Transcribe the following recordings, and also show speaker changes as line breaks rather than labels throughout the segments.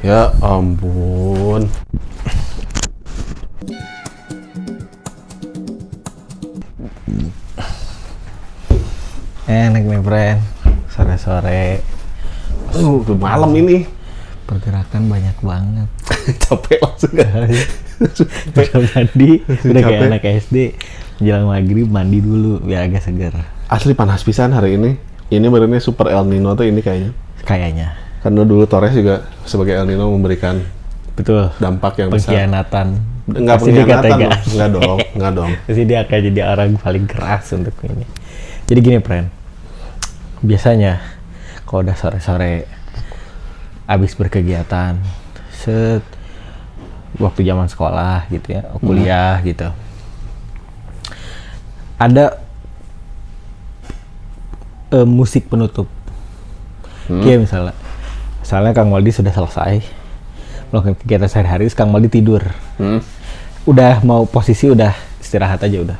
Ya ampun.
Enak nih, friend. Sore-sore.
Malam ini.
Pergerakan banyak banget.
Capek langsung ya.
Udah mandi, udah kayak
Capek.
anak SD. Menjelang maghrib mandi dulu biar agak segar.
Asli panas pisan hari ini. Ini benernya super El Nino tuh ini kayaknya.
Kayaknya.
Karena dulu Torres juga sebagai El Nino memberikan
Betul.
dampak yang besar.
Pengkhianatan.
Enggak
Pasti dia
pengkhianatan
kata
loh. Enggak dong, enggak dong.
Pasti dia akan jadi orang paling keras untuk ini. Jadi gini, friend. Biasanya kalau udah sore-sore abis berkegiatan, waktu zaman sekolah gitu ya, kuliah gitu, ada musik penutup. Kayak misalnya Kang Waldi sudah selesai melakukan kegiatan sehari-hari, Kang Waldi tidur. Udah mau posisi udah istirahat aja udah.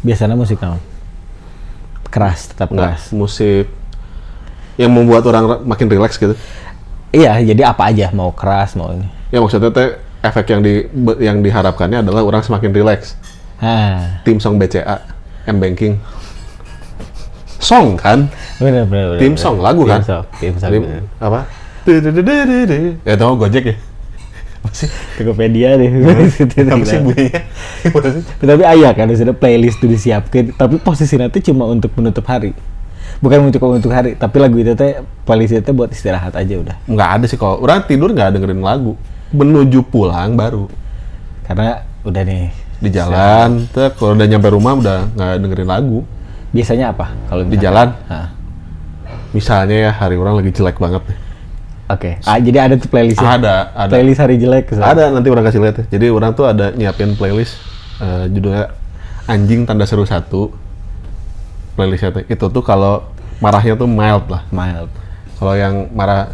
Biasanya musik naon? Keras, tetap keras.
Musik yang membuat orang makin rileks gitu.
Iya, jadi apa aja, mau keras mau ini.
Ya maksudnya teh efek yang diharapkannya adalah orang semakin rileks. Tim song BCA, M-Banking. Song kan?
Bener.
Tim song, lagu kan?
Tim song. Bener.
Apa? Ya tau Gojek ya? Apa sih?
Tokopedia deh.
Apa sih bunyinya? Apa sih?
Tapi ayah kan, sudah playlist tuh disiapkan. Tapi posisi nanti cuma untuk menutup hari. Bukan untuk hari, tapi lagu itu teh playlist itu buat istirahat aja udah.
Nggak ada sih kalau orang tidur nggak dengerin lagu. Menuju pulang baru.
Karena udah nih
Di jalan, tuh kalau udah nyampe rumah udah nggak dengerin lagu.
biasanya apa kalau
Di
misalkan?
jalan?
Hah.
Misalnya ya hari orang lagi jelek banget nih.
Oke. Jadi ada tuh playlistnya.
Ada.
Playlist hari jelek.
Ada, nanti orang kasih lihat ya. Jadi orang tuh ada nyiapin playlist judulnya Anjing Tanda Seru 1. Playlistnya tuh. Itu tuh kalau marahnya tuh mild lah.
Mild.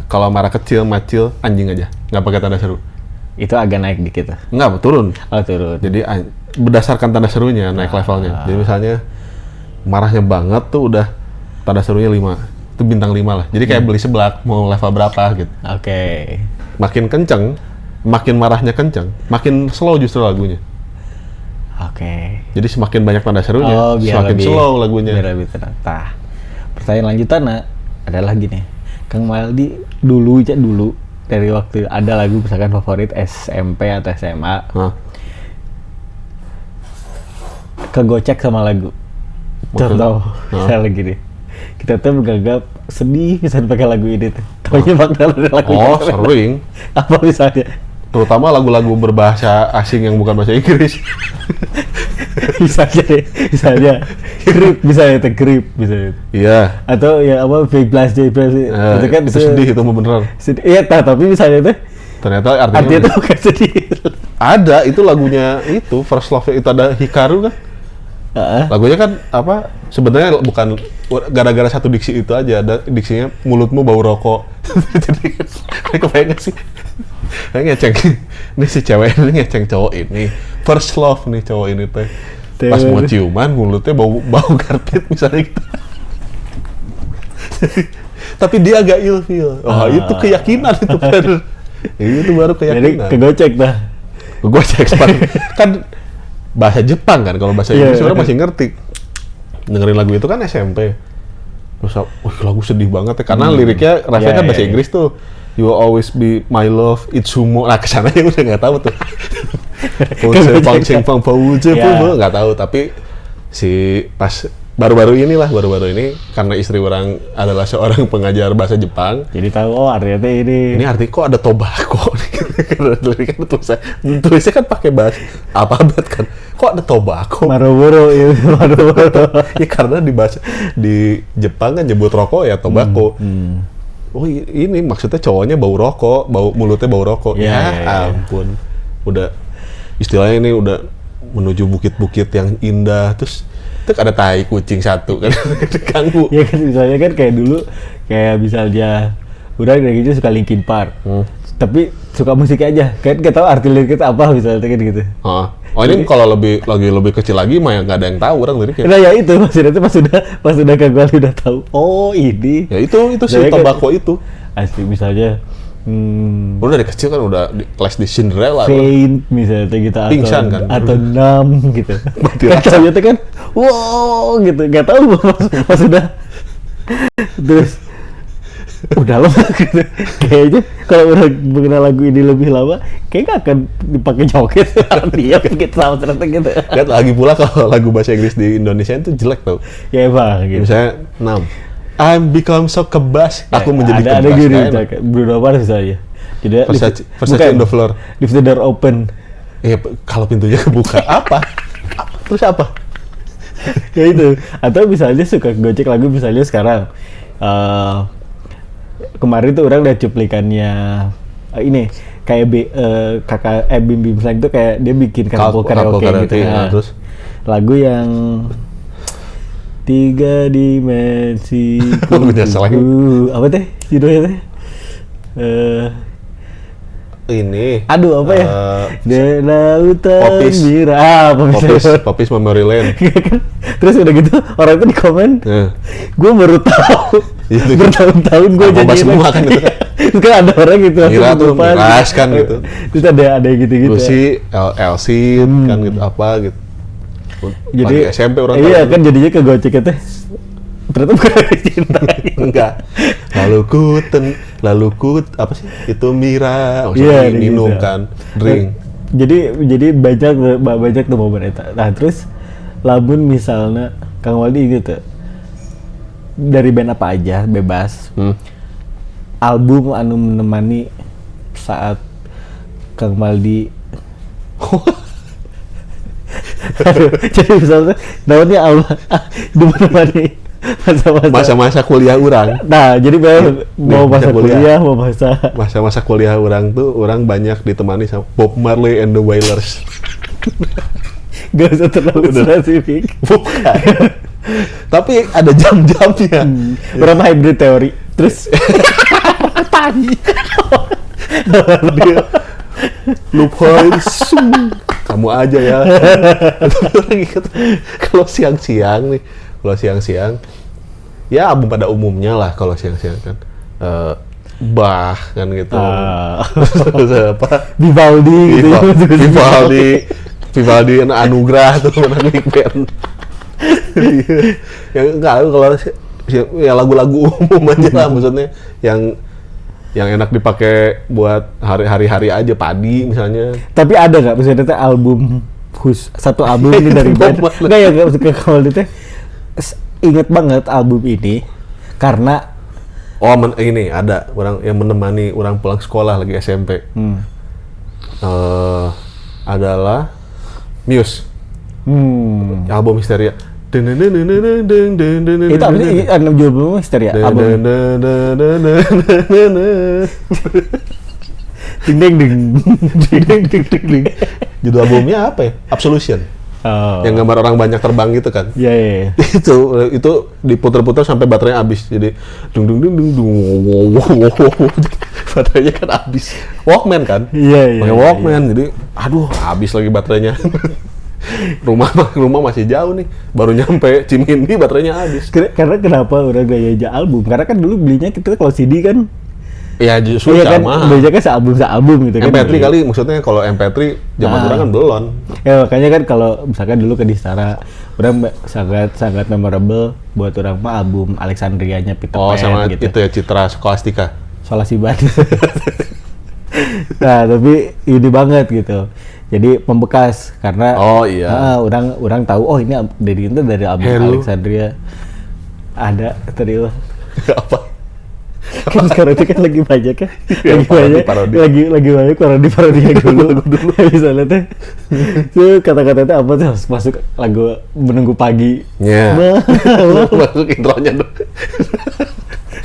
Kalau marah kecil, macil, anjing aja. Nggak pakai tanda seru.
Itu agak naik dikit tuh.
Nggak, turun.
Oh, turun.
Jadi berdasarkan tanda serunya naik levelnya. Jadi misalnya marahnya banget tuh udah tanda serunya 5. Itu bintang 5 lah. Jadi kayak beli seblak mau level berapa gitu.
Oke.
Makin kenceng, makin marahnya kenceng, makin slow justru lagunya.
Oke.
Jadi semakin banyak tanda serunya,
Biar
semakin
lebih,
slow lagunya.
Biar lebih tenang. Tah. Pertanyaan lanjutannya adalah gini. Kang Maldi dulu dari waktu ada lagu misalkan favorit SMP atau SMA,
Hah?
kegocek sama lagu. Contoh,
Hah?
misalnya gini. Kita tuh menganggap sedih misalnya pakai lagu ini tuh. Taunya bakal ada lagu
Oh, sering.
apa misalnya?
Terutama lagu-lagu berbahasa asing yang bukan bahasa Inggris.
misalnya grip misalnya itu grip misalnya.
Iya.
Atau ya apa Big Blast itu kan
itu sedih itu beneran.
sedih. Iya, tapi misalnya itu
Ternyata
artinya
artinya
itu bukan sedih.
ada itu lagunya itu First Love itu ada Hikaru kan. Lagunya kan apa? Sebenarnya bukan gara-gara satu diksi itu aja, ada diksinya mulutmu bau rokok. Jadi kebayang gak sih? Kayak ngeceng. Ini si cewek ini ngeceng cowok ini. First love nih cowok ini teh. Pas mau ciuman mulutnya bau karpet misalnya gitu. Tapi dia agak ilfeel. Oh, itu keyakinan itu baru. Itu baru
Jadi
keyakinan.
kegocek dah.
Gue cek kan bahasa Jepang kan, kalau bahasa Inggris orang masih ngerti. Dengerin lagu itu kan SMP. Terus, lagu sedih banget ya, karena liriknya refnya kan bahasa Inggris tuh. You will always be my love, Itsumo. Nah kesananya udah nggak tahu tuh. Nggak tahu, tapi si pas baru-baru ini karena istri orang adalah seorang pengajar bahasa Jepang.
Jadi tahu artinya ini.
Ini arti kok ada tobacco karena liriknya tulisnya kan pakai bahasa alfabet kan. Kok ada tobacco?
Marlboro ya, Marlboro.
Ya karena di Jepang kan nyebut rokok ya tobacco. Oh ini maksudnya cowoknya bau rokok, mulutnya bau rokok. Ya ampun. Udah istilahnya ini udah menuju bukit-bukit yang indah, terus ada tai kucing satu kan diganggu.
Ya kan misalnya kan kayak dulu kayak misalnya Udah dari gitu suka Linkin Park. Tapi suka musik aja. Kayak nggak tahu arti liriknya apa misalnya kan gitu.
Oh ini kalau lebih kecil lagi mah nggak ada yang tahu orang liriknya.
Nah ya itu maksudnya itu pas udah Kang udah tahu. Oh ini.
Ya itu si
Saya kan-
Tobacco itu.
Asli misalnya
Udah dari kecil kan udah kelas di Cinderella.
faint misalnya gitu
Pingsan kan?
atau numb gitu.
Mati
Kan
rasa.
ternyata kan wow gitu. Nggak tahu pas udah terus udah lama gitu. Kayaknya kalau udah mengenal lagu ini lebih lama, kayaknya nggak akan dipakai joget. Dia bikin sama ternyata gitu.
Lihat lagi pula kalau lagu bahasa Inggris di Indonesia itu jelek tau.
Ya emang gitu.
Misalnya 6. I'm become so kebas. Aku menjadi
ada
kebas.
gini,
Nggak enak.
Bruno Mars misalnya. Jadi
Versace on the floor.
Leave the door open.
Iya, kalau pintunya kebuka apa? Terus apa?
Ya itu. Atau misalnya suka gocek lagu misalnya sekarang. Kemarin tuh orang lihat cuplikannya ini kayak kakak Bim Bim Slang tuh kayak dia bikin karaoke gitu. Nah,
terus
lagu yang 3 dimensi.
Lagunya Slang.
Apa teh judulnya teh?
ini
Aduh apa ya? Di lautan
Popis.
biru.
Popis Memory Lane.
Terus udah gitu orang itu di komen, gue baru tahu.
Itu kan.
Bertahun-tahun gue
Apa
jadi
semua kan itu kan.
Terus kan ada orang gitu.
Mira
langsung
tuh
lupa,
miras kan gitu.
Terus ada yang gitu-gitu.
Lucy, Elsin kan gitu apa gitu.
Jadi
Lagi SMP orang
iya
tahu.
kan jadinya ke gocek teh. Ternyata bukan cinta.
Enggak. Lalu apa sih? Itu Mira,
Iya,
minum
gitu.
kan, drink.
Jadi banyak tuh momen eta. Nah, terus lamun misalnya Kang Waldi gitu. Dari band apa aja bebas. Album anu menemani saat Kang Waldi. Aduh, jadi misalnya namanya album menemani
Masa-masa kuliah orang.
Nah, jadi mau masa kuliah, mau
Masa-masa kuliah orang tuh orang banyak ditemani sama Bob Marley and the Wailers.
gak usah terlalu spesifik.
Bukan. Tapi ada jam-jamnya.
Berapa hybrid teori? Terus
Dia loophole. Kamu aja ya. Tapi orang ingat kalau siang-siang nih, ya album pada umumnya lah kalau siang-siang kan. Bach kan gitu. Terus apa?
Vivaldi gitu
Vivaldi Anugrah tuh anak big band. Yang enggak kalau ya lagu-lagu umum aja lah maksudnya yang enak dipakai buat hari-hari aja padi misalnya.
Tapi ada nggak misalnya teh album satu album ini dari band? Enggak ya nggak suka kalau teh inget banget album ini karena
Ini ada orang yang menemani orang pulang sekolah lagi SMP. Adalah Muse. Album Hysteria.
Itu apa sih? Album Hysteria. Album. Ding ding ding. Ding ding ding ding.
Judul albumnya apa ya? Absolution. Yang gambar orang banyak terbang gitu kan.
Iya.
Itu diputer-puter sampai baterainya habis. Jadi dung dung dung dung dung. Baterainya kan habis. Walkman kan?
Iya.
Pakai Walkman. Jadi aduh, habis lagi baterainya. rumah masih jauh nih. Baru nyampe Cimindi baterainya habis.
Karena kenapa orang gak aja album? Karena kan dulu belinya kita kalau CD kan
ya justru
kan
sama.
belinya kan sealbum gitu kan.
MP3 kali maksudnya kalau MP3 zaman orang kan belum.
Ya makanya kan kalau misalkan dulu ke Distara, orang sangat memorable buat orang mah album Alexandria-nya Peter Pan
Sama
gitu.
itu ya Citra Scholastica.
Solasiban. Nah, tapi ini banget gitu. Jadi membekas karena orang tahu ini dari album
Hello.
Alexandria. Ada tadi
Apa?
kan sekarang itu kan lagi banyak kan
Parodi.
lagi banyak parodi yang dulu misalnya teh tuh kata-kata itu apa tuh masuk lagu menunggu pagi
Masuk intronya dong.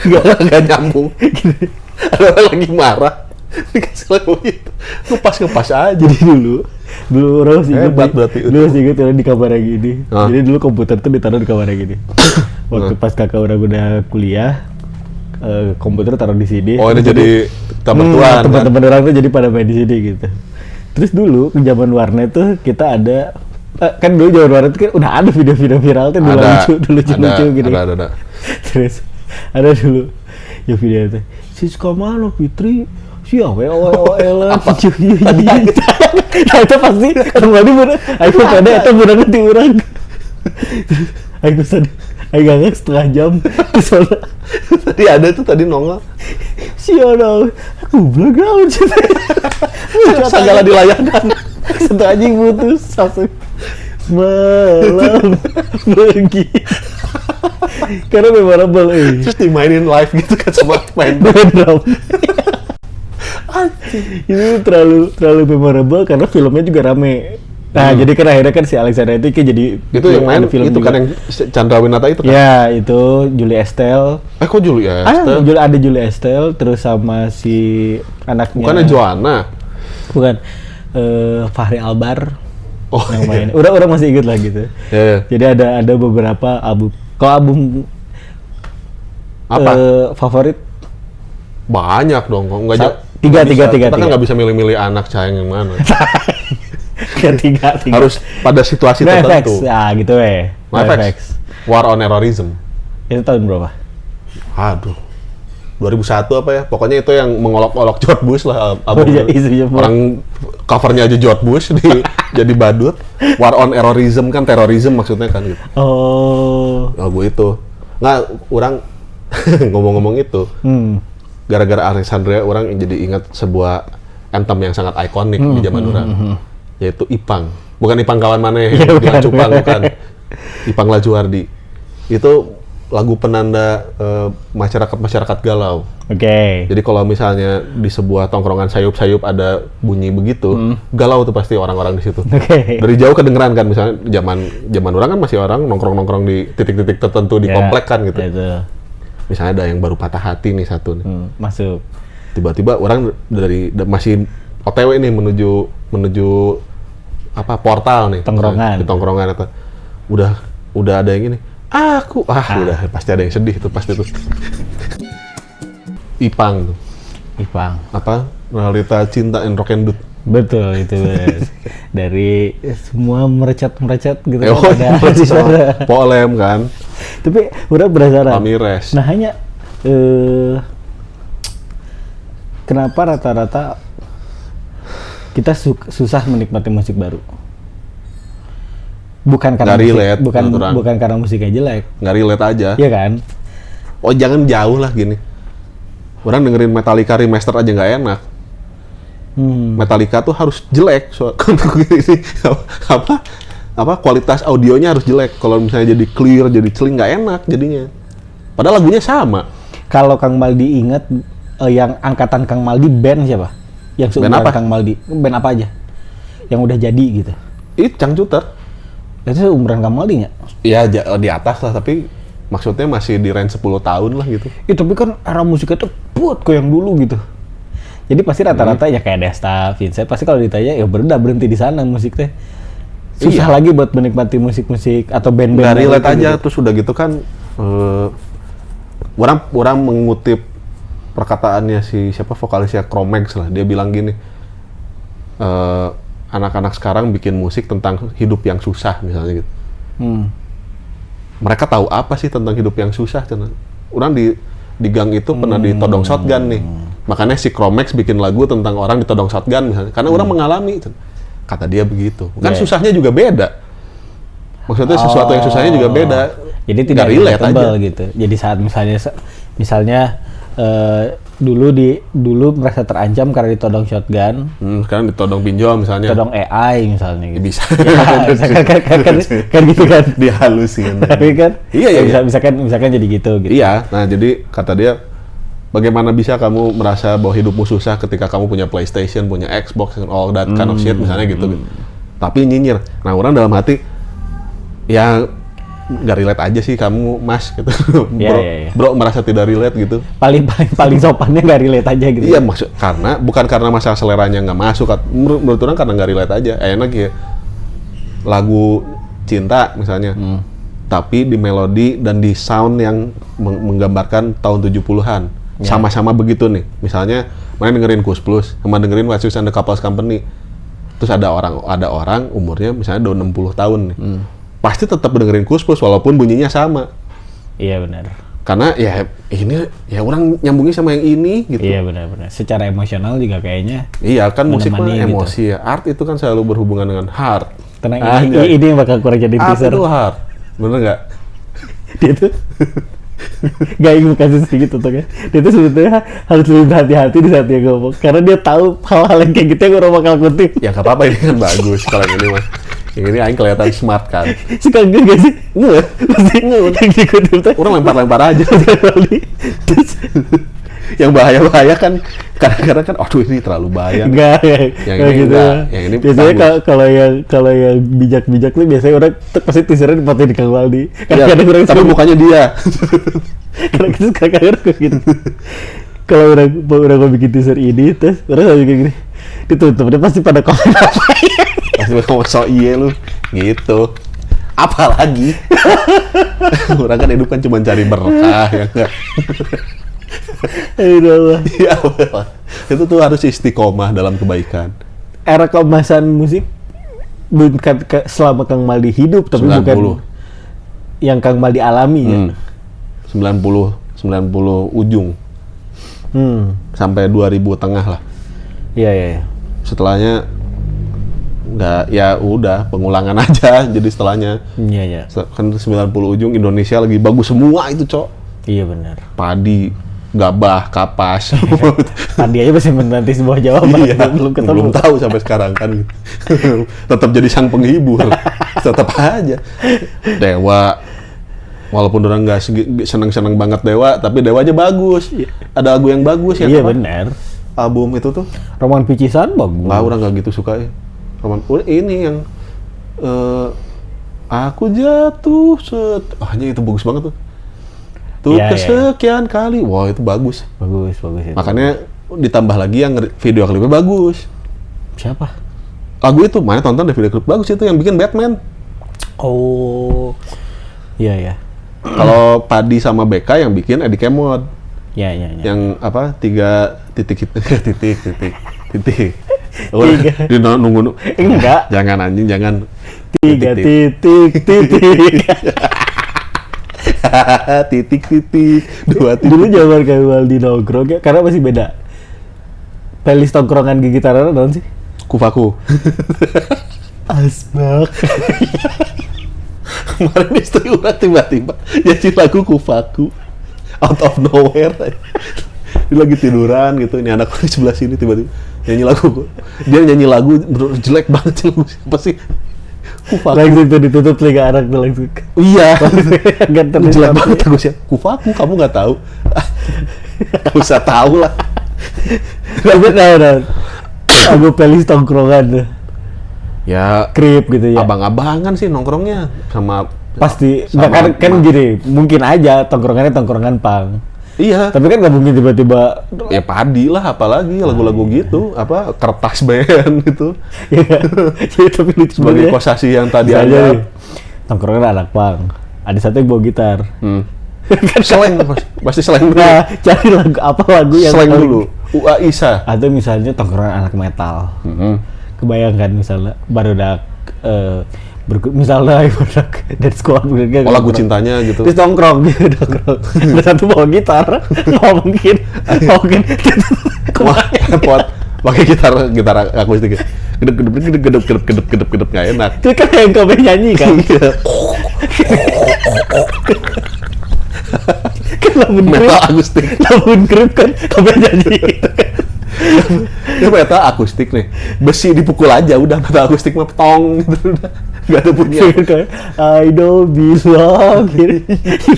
Nggak nyambung. Ada orang lagi marah dikasih lagu itu ngepas aja.
jadi dulu orang sih
Hebat berarti itu.
dulu sih orang di kamar yang gini. Jadi dulu komputer tuh ditaruh di kamar yang gini. Waktu pas kakak orang udah kuliah komputer taruh di sini.
Oh, ini jadi tempat
teman-teman orang tuh jadi pada main di sini gitu. Terus dulu ke zaman warnet tuh kita ada kan dulu zaman warnet kan udah ada video-video viral tuh dulu lucu gitu.
Ada.
Terus ada dulu ya video itu. Siska mana Fitri? Siapa Ella cuy. Nah itu pasti kembali bener. Aku pada itu bener nanti orang. Aku sadar. Aku gak setengah jam.
Tadi ada tuh tadi nongol.
Siapa? Aku belum segala dilayangkan. Satu anjing putus langsung malam pergi. Karena memorable
terus dimainin live gitu kan sama main
drum. Itu terlalu memorable karena filmnya juga rame. Nah, jadi kan akhirnya kan si Alexandra itu kayak jadi
itu yang main film itu juga. Kan yang Chandra Winata itu kan?
Ya, itu Julie Estelle.
Kok Julie Estelle?
Ada Julie Estelle terus sama si anaknya.
Bukannya Joanna?
Bukan. Fahri Albar.
Oh,
yang main. Orang masih inget lah gitu.
Yeah.
Jadi ada beberapa album. Kalau album
apa?
Favorit?
Banyak dong, kok enggak
tiga.
Kita kan nggak bisa milih-milih anak sayang yang mana.
Tiga.
Harus pada situasi tertentu.
Gitu
FX. War on Errorism.
Itu tahun berapa?
Aduh. 2001 apa ya? Pokoknya itu yang mengolok-olok George Bush lah. Orang covernya aja George Bush jadi badut. War on Errorism kan terorisme maksudnya kan gitu.
Oh.
Lagu itu. Nggak, orang ngomong-ngomong itu. Gara-gara Alexandria orang jadi ingat sebuah anthem yang sangat ikonik di zaman orang. Yaitu Ipang. Bukan Ipang kawan mana ya, Cupang bukan. Ipang Lajuardi. Itu lagu penanda masyarakat galau.
Oke.
Jadi kalau misalnya di sebuah tongkrongan sayup-sayup ada bunyi begitu, galau tuh pasti orang-orang di situ. Dari jauh kedengeran kan, misalnya zaman orang kan masih orang nongkrong-nongkrong di titik-titik tertentu di komplek kan gitu. Misalnya ada yang baru patah hati nih satu nih.
Masuk.
Tiba-tiba orang masih OTW nih menuju apa portal nih.
Tongkrongan.
Di tongkrongan atau udah ada yang gini. Udah pasti ada yang sedih tuh pasti tuh. Ipang tuh.
Ipang.
Apa? Realita cinta and rock and dut.
Betul itu. Dari semua merecet gitu.
Polem kan.
Tapi udah berdasarkan.
Ramirez.
Nah hanya kenapa rata-rata kita susah menikmati musik baru? Bukan karena bukan karena musiknya jelek.
Nggak relate aja.
Iya kan?
Oh jangan jauh lah gini. Orang dengerin Metallica remaster aja nggak enak. Metallica tuh harus jelek. Apa kualitas audionya harus jelek. Kalau misalnya jadi clear, jadi celing nggak enak jadinya. Padahal lagunya sama.
Kalau Kang Maldi ingat yang angkatan Kang Maldi band siapa? Yang seumuran Kang Maldi. Band apa aja? Yang udah jadi gitu.
Cangcuter.
Itu umuran Kang Maldi nggak?
Iya di atas lah, tapi maksudnya masih di range 10 tahun lah gitu.
Tapi kan era musiknya tuh kayak yang dulu gitu. Jadi pasti rata-rata ya kayak Desta, Vincent, pasti kalau ditanya ya berhenti di sana musik teh. Susah lagi buat menikmati musik-musik atau band-band.
Dari relate aja gitu. Terus udah gitu kan orang mengutip perkataannya si siapa vokalisnya Chromex lah. Dia bilang gini, anak-anak sekarang bikin musik tentang hidup yang susah misalnya gitu. Mereka tahu apa sih tentang hidup yang susah? Orang di gang itu pernah ditodong shotgun nih. Makanya si Chromex bikin lagu tentang orang ditodong shotgun misalnya. Karena orang mengalami. Kata dia begitu. Kan susahnya juga beda. Maksudnya sesuatu yang susahnya juga beda.
Jadi tidak relate aja gitu. Jadi saat misalnya dulu merasa terancam karena ditodong shotgun.
Sekarang ditodong pinjol misalnya.
Ditodong AI misalnya gitu.
Bisa.
kan gitu kan.
Dihalusin.
Tapi kan
iya.
Misalkan jadi gitu.
Iya. Nah jadi kata dia, bagaimana bisa kamu merasa bahwa hidupmu susah ketika kamu punya PlayStation, punya Xbox, and all that kind of shit misalnya gitu. Tapi nyinyir. Nah orang dalam hati ya nggak relate aja sih kamu mas gitu. Bro merasa tidak relate gitu.
Paling sopannya nggak relate aja gitu.
Iya maksud bukan karena masalah seleranya nggak masuk. Menurut orang karena nggak relate aja. Enak ya lagu cinta misalnya. tapi di melodi dan di sound yang menggambarkan tahun 70-an. Sama-sama begitu nih. Misalnya, mana dengerin Kus Plus, sama dengerin What's and the Couples Company. Terus ada orang umurnya misalnya udah 60 tahun nih. Pasti tetap dengerin Kus Plus walaupun bunyinya sama.
Iya benar.
Karena ya ini ya orang nyambungin sama yang ini gitu.
Iya benar-benar. Secara emosional juga kayaknya.
Iya kan musik mah emosi
gitu.
ya. Art itu kan selalu berhubungan dengan heart.
Tenang, ini yang bakal kurang jadi teaser.
Art itu heart. Bener nggak?
Dia tuh gak ingin kasih sedikit tuh kan. Dia tuh sebetulnya harus lebih berhati-hati di saat dia ngomong. Karena dia tahu hal-hal yang kayak gitu yang orang bakal kutip.
Ya nggak apa-apa, ini kan bagus kalau yang ini mah. Yang ini aing kelihatan smart kan.
Suka gak sih? Nggak. Pasti yang dikutip tuh.
Orang lempar-lempar aja.
Terus
yang bahaya-bahaya kan kadang-kadang kan aduh ini terlalu bahaya.
Enggak,
yang ini
gitu.
enggak. Yang ini
biasanya kalau yang bijak-bijak nih biasanya orang pasti teasernya dipakai di Kang Waldi.
Ya,
Kadang-kadang
tapi mukanya dia.
kadang-kadang gitu. Kalau orang mau bikin teaser ini terus orang kayak gini. Ditutup dia pasti pada komen apa ya.
Pasti ngomong so iye lu gitu. Apalagi orang kan hidup kan cuma cari berkah ya enggak.
Aduh.
Ya Allah. Itu tuh harus istiqomah dalam kebaikan.
Era keemasan musik bukan selama Kang Maldi hidup tapi
90.
bukan yang Kang Maldi alami ya.
90 ujung. Sampai 2000 tengah lah.
Iya.
Setelahnya nggak, ya udah pengulangan aja jadi setelahnya.
Iya.
Kan 90 ujung Indonesia lagi bagus semua itu, Cok.
Iya benar.
Padi, gabah, kapas.
Tadi aja masih menanti sebuah jawaban.
Iya, belum tahu sampai sekarang kan. Tetap jadi sang penghibur. Tetap aja. Dewa. Walaupun orang nggak seneng-seneng banget Dewa, tapi Dewa aja bagus. Ada lagu yang bagus ya.
Iya benar.
Album itu tuh.
Roman Picisan bagus.
Nggak, orang nggak gitu suka ya. Roman, ini yang aku jatuh hanya itu bagus banget tuh. Tuh
ya,
kesekian kali, wah itu bagus.
Bagus itu.
Makanya ditambah lagi yang video klipnya bagus.
Siapa?
Lagu itu, mana tonton deh video klip bagus itu yang bikin Batman.
Oh, iya.
Kalau Padi sama BK yang bikin Eddie Kemod.
Iya.
Yang apa? 3 titik. Oh, dia nunggu.
Enggak.
Jangan anjing, jangan.
3 titik.
Titik 2 titik.
Dulu zaman kayak Waldi nongkrong ya, karena masih beda. Playlist tongkrongan gigitaran apa sih?
Kufaku.
Asbak.
Kemarin istri orang tiba-tiba nyanyi lagu Kufaku out of nowhere. Dia lagi tiduran gitu, ini anak di sebelah sini tiba-tiba nyanyi lagu. Dia nyanyi lagu jelek banget sih, lagu siapa sih? Kufaku.
Langsung tuh ditutup telinga anak tuh langsung.
Iya.
Gak
Jelek banget lagu siapa? Kufaku, kamu nggak tahu? Gak usah tahu lah.
Tapi tahu. Lagu playlist tongkrongan tuh.
Ya,
Krip gitu ya.
abang-abangan sih nongkrongnya sama
Pasti.
sama
Kan gini, mungkin aja tongkrongannya tongkrongan pang.
Iya.
Tapi kan nggak mungkin tiba-tiba.
Ya Padi lah, apalagi lagu-lagu gitu, apa kertas band gitu.
Ya, tapi lucu
Sebagai
banget ya.
kosasi yang tadi
Bisa aja
ada.
nih. Tongkrongan anak pang. Ada satu yang bawa gitar.
Slang, pasti slang dulu.
Nah, cari lagu yang
Slang
paling-
dulu. Ua Isa.
Atau misalnya tongkrongan anak metal. Kebayangkan misalnya baru udah misalnya baru dari sekolah
Oh, lagu cintanya gitu.
terus nongkrong ada satu bawa gitar nggak mungkin
Wah, pot pakai gitar akustik. Gedep nggak enak.
itu kan yang kau nyanyi kan kan
Metal akustik.
lamun grip kan kau nyanyi
Ini metal akustik nih. Besi dipukul aja udah, metal akustik mah tong gitu udah. Gak ada bunyi.
kayak I don't belong gitu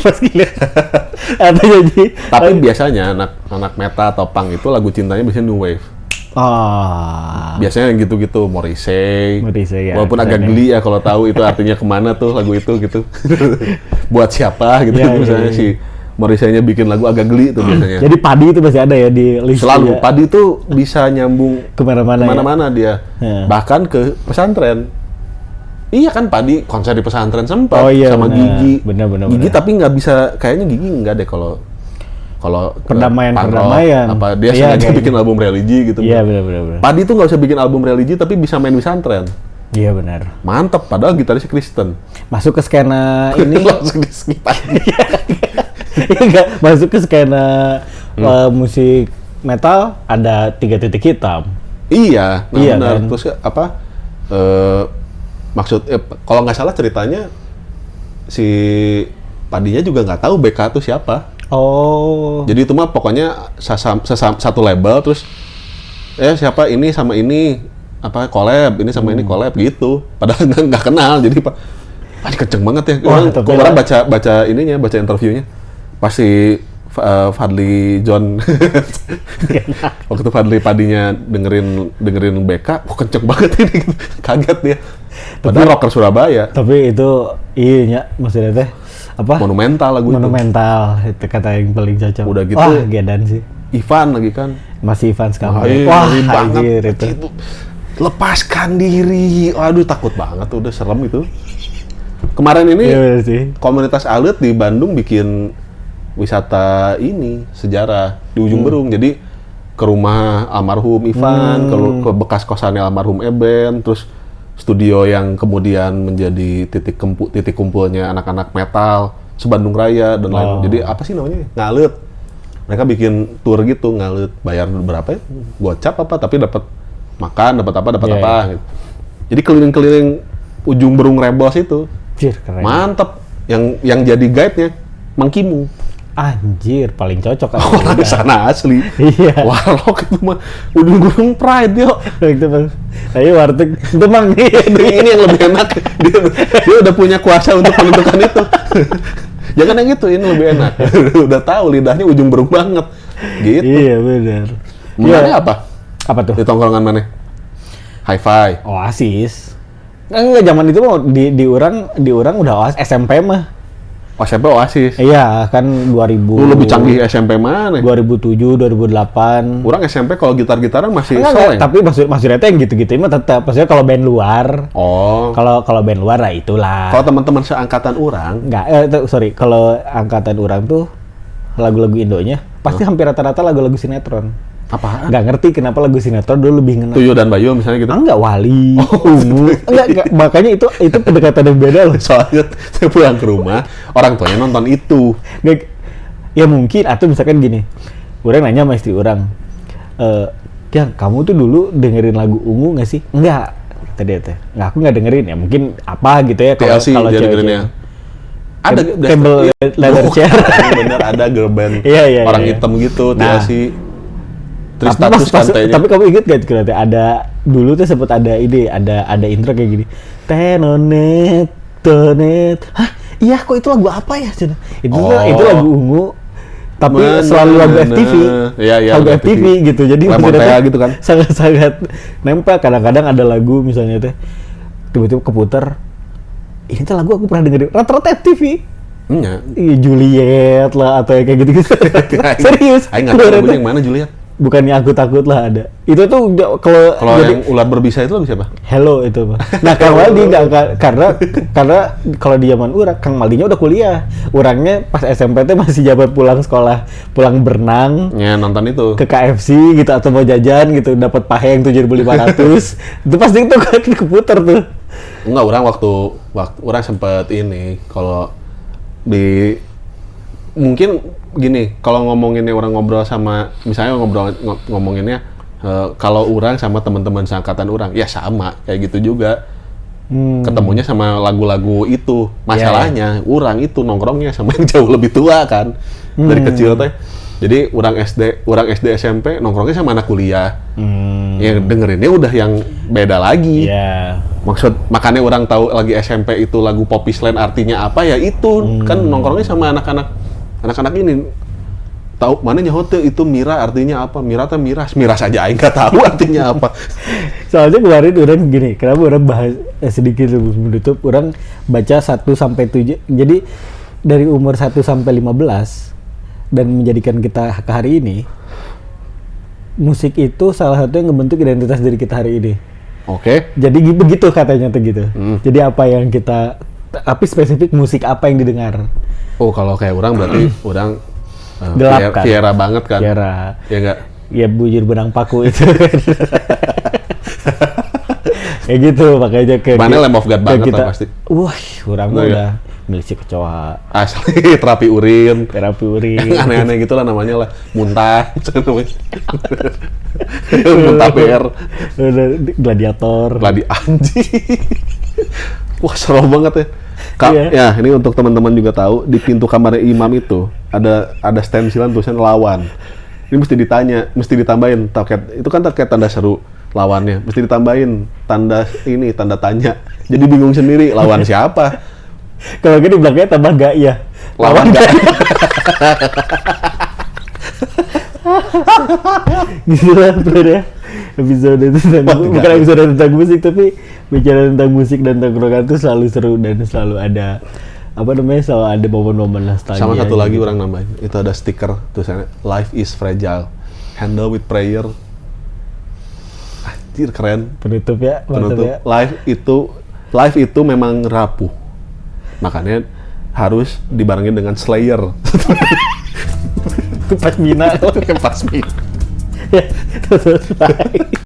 pas gila atau nyanyi
Tapi biasanya anak metal atau punk itu lagu cintanya biasanya new wave. Biasanya yang gitu-gitu, Morrissey.
Ya,
Walaupun agak geli ya kalau tahu itu artinya kemana tuh lagu itu gitu. Buat siapa gitu
Ya,
misalnya
ya.
si Morrissey-nya bikin lagu agak geli tuh biasanya.
jadi Padi itu masih ada ya di list
Selalu
ya?
Padi tuh bisa nyambung
Kemana-mana ya?
dia.
Ya.
Bahkan ke pesantren. Iya kan Padi konser di pesantren sempat
Oh iya,
sama
benar.
Gigi.
Benar.
Gigi tapi nggak bisa, kayaknya Gigi nggak deh kalau
Perdamaian.
apa dia
Iya,
sengaja
kayaknya.
bikin album religi gitu.
Iya benar.
Padi tuh nggak usah bikin album religi tapi bisa main di pesantren.
Iya benar.
Mantep, padahal gitarisnya Kristen.
Masuk ke skena ini.
Langsung di skip aja.
Enggak, masuk ke skena musik metal ada 3 titik hitam.
Iya, nah
Iya,
benar.
kan?
Terus apa? Maksud kalau nggak salah ceritanya si Padinya juga nggak tahu BK itu siapa.
Oh.
Jadi itu mah pokoknya satu label terus siapa ini sama ini apa collab, ini sama ini collab gitu. Padahal nggak kenal. Jadi kenceng banget ya.
Wah,
Orang baca ininya, baca interviewnya. Pasti Fadli John waktu Fadli Padinya dengerin BK, kenceng banget ini, kaget dia. Padahal rocker Surabaya.
Tapi itu iya maksudnya teh apa?
Monumental lagu
Monumental itu kata yang paling cocok.
Udah gitu.
Wah, Gedan sih.
Ivan lagi kan.
Masih Ivan sekarang.
Wah,
anjir
banget
itu.
Lepaskan diri. Waduh, takut banget udah serem itu. Kemarin ini
Iya sih.
komunitas Alit di Bandung bikin wisata ini sejarah di Ujung Berung. Jadi ke rumah almarhum Ivan, ke bekas kosannya almarhum Eben, terus studio yang kemudian menjadi titik kumpulnya anak-anak metal se-Bandung Raya dan lain. Jadi apa sih namanya? Ngalit. Mereka bikin tour gitu, ngalit. Bayar berapa ya? Gocap apa? Tapi dapat makan, dapat apa? Gitu. Jadi keliling-keliling Ujung Berung Rebels itu.
Anjir, keren.
Mantep. Yang jadi guide-nya Mang Kimu.
Anjir, paling cocok kan.
Orang sana asli.
Iya.
Warlock itu mah Ujung Berung Pride yo.
Itu Bang. Ayo warteg itu Mang
Ini yang lebih enak. Dia udah punya kuasa untuk menentukan itu. Jangan yang itu, ini lebih enak. Udah tahu lidahnya Ujung Berung banget. Gitu.
Iya, benar.
Mana apa?
Apa tuh?
Di tongkrongan mana? Hi-Fi.
Oasis. Enggak, zaman itu mah di orang udah Oasis SMP mah.
SMP Oasis.
Iya, kan 2000.
Lu lebih canggih SMP mana?
2007, 2008.
Orang SMP kalau gitar-gitaran masih
Enggak,
soleng.
tapi maksudnya yang gitu-gitu mah tetap. Maksudnya kalau band luar.
Oh.
Kalau band luar lah itulah.
Kalau teman-teman seangkatan orang,
Enggak, sorry. Kalau angkatan orang tuh lagu-lagu Indonya pasti hampir rata-rata lagu-lagu sinetron.
apaan?
Nggak ngerti kenapa lagu sinetron dulu lebih ngena.
Tuyul dan Bayu misalnya gitu.
Enggak, Wali, Ungu. Enggak, makanya itu pendekatan yang beda loh.
Soalnya saya pulang ke rumah, orang tuanya nonton itu.
Nggak, ya mungkin, atau misalkan gini, orang nanya sama istri orang, Tiang, kamu tuh dulu dengerin lagu Ungu nggak sih? Enggak, tadi teh. Nggak, aku nggak dengerin ya. Mungkin apa gitu ya kalau
TLC dia
cewek-cewek.
dengerinnya. Ada
Cable leather chair.
Bener, ada girl band
Iya,
orang
iya.
hitam gitu,
Nah.
TLC.
Tapi,
Tristatus kantenya.
tapi kamu inget gak kira ada dulu tuh sempet ada ide, ada intro kayak gini. Tenonet, tonet. Hah? Iya, kok itu lagu apa ya? Cina? Itu lagu Ungu. Tapi selalu lagu FTV.
Iya,
lagu FTV gitu. Jadi
Lemon
maksudnya
Tea
tuh
gitu kan.
sangat-sangat nempel. Kadang-kadang ada lagu misalnya teh tiba-tiba keputar. Ini tuh lagu aku pernah dengerin. Rata-rata FTV.
Iya.
Juliet lah atau kayak gitu-gitu. Serius.
Aing nggak tahu lagunya yang mana Juliet.
Bukannya aku takut lah ada. Itu tuh
Kalau
jadi
yang ular berbisa itu lagu siapa?
Hello itu Pak. Nah Kang Maldi nggak karena kalau di zaman urang Kang Maldinya udah kuliah. Urangnya pas SMP teh masih jabat pulang sekolah, pulang berenang
Ya nonton itu.
ke KFC gitu atau mau jajan gitu dapat pahe yang 7.500. Itu pasti itu kan keputar tuh.
Enggak, waktu orang sempet ini kalau di mungkin gini, kalau ngomonginnya orang ngobrol sama misalnya ngomonginnya kalau orang sama teman-teman seangkatan orang ya sama kayak gitu juga. Ketemunya sama lagu-lagu itu. Masalahnya orang itu nongkrongnya sama yang jauh lebih tua kan. Dari kecil teh. Jadi orang SD SMP nongkrongnya sama anak kuliah. Yang dengerinnya udah yang beda lagi.
Iya.
Makanya orang tahu lagi SMP itu lagu Poppy Sland artinya apa ya itu. Kan nongkrongnya sama anak-anak ini. Tahu mana nyaho teh itu Mira artinya apa? Mira teh miras aja aing enggak tahu artinya apa.
Soalnya kemarin orang gini, kenapa orang bahas sedikit lebih menutup, orang baca 1 sampai 7. Jadi dari umur 1 sampai 15 dan menjadikan kita ke hari ini, musik itu salah satu yang membentuk identitas diri kita hari ini.
Oke.
Jadi begitu katanya tuh gitu. Jadi apa yang kita, tapi spesifik musik apa yang didengar.
Oh, kalau kayak orang berarti orang
Gelap kan?
Viera banget kan?
Viera.
Ya enggak?
Ya bujur benang paku itu. Kayak gitu makanya kayak.
Mana Lamb of God banget
kita,
lah pasti.
Wah, orang
Nah,
udah milisi kecoa.
Asli terapi urin.
Terapi urin.
Yang aneh-aneh gitu lah namanya lah. Muntah. Muntah PR.
Udah gladiator.
Gladi anjing. Wah, seru banget ya.
Iya.
Ya, ini untuk teman-teman juga tahu di pintu kamar imam itu ada stensilan tulisan lawan. Ini mesti ditanya, mesti ditambahin itu kan terkait tanda seru lawannya, mesti ditambahin tanda tanya. Jadi bingung sendiri lawan siapa.
Kalau gini di belakangnya tambah gak ya?
Lawan gak?
Gitu lah ya. Episode itu bukan episode tentang musik, tapi bicara tentang musik dan tongkrongan itu selalu seru dan selalu ada selalu ada momen-momen nostalgia.
Sama satu lagi
gitu.
orang nambahin, itu ada stiker tulisannya life is fragile, handle with prayer. Anjir keren.
Penutup ya, mantap
Penutup.
ya.
Life itu memang rapuh, makanya harus dibarengin dengan Slayer.
Pas Mina.
Pas Mina.
Terus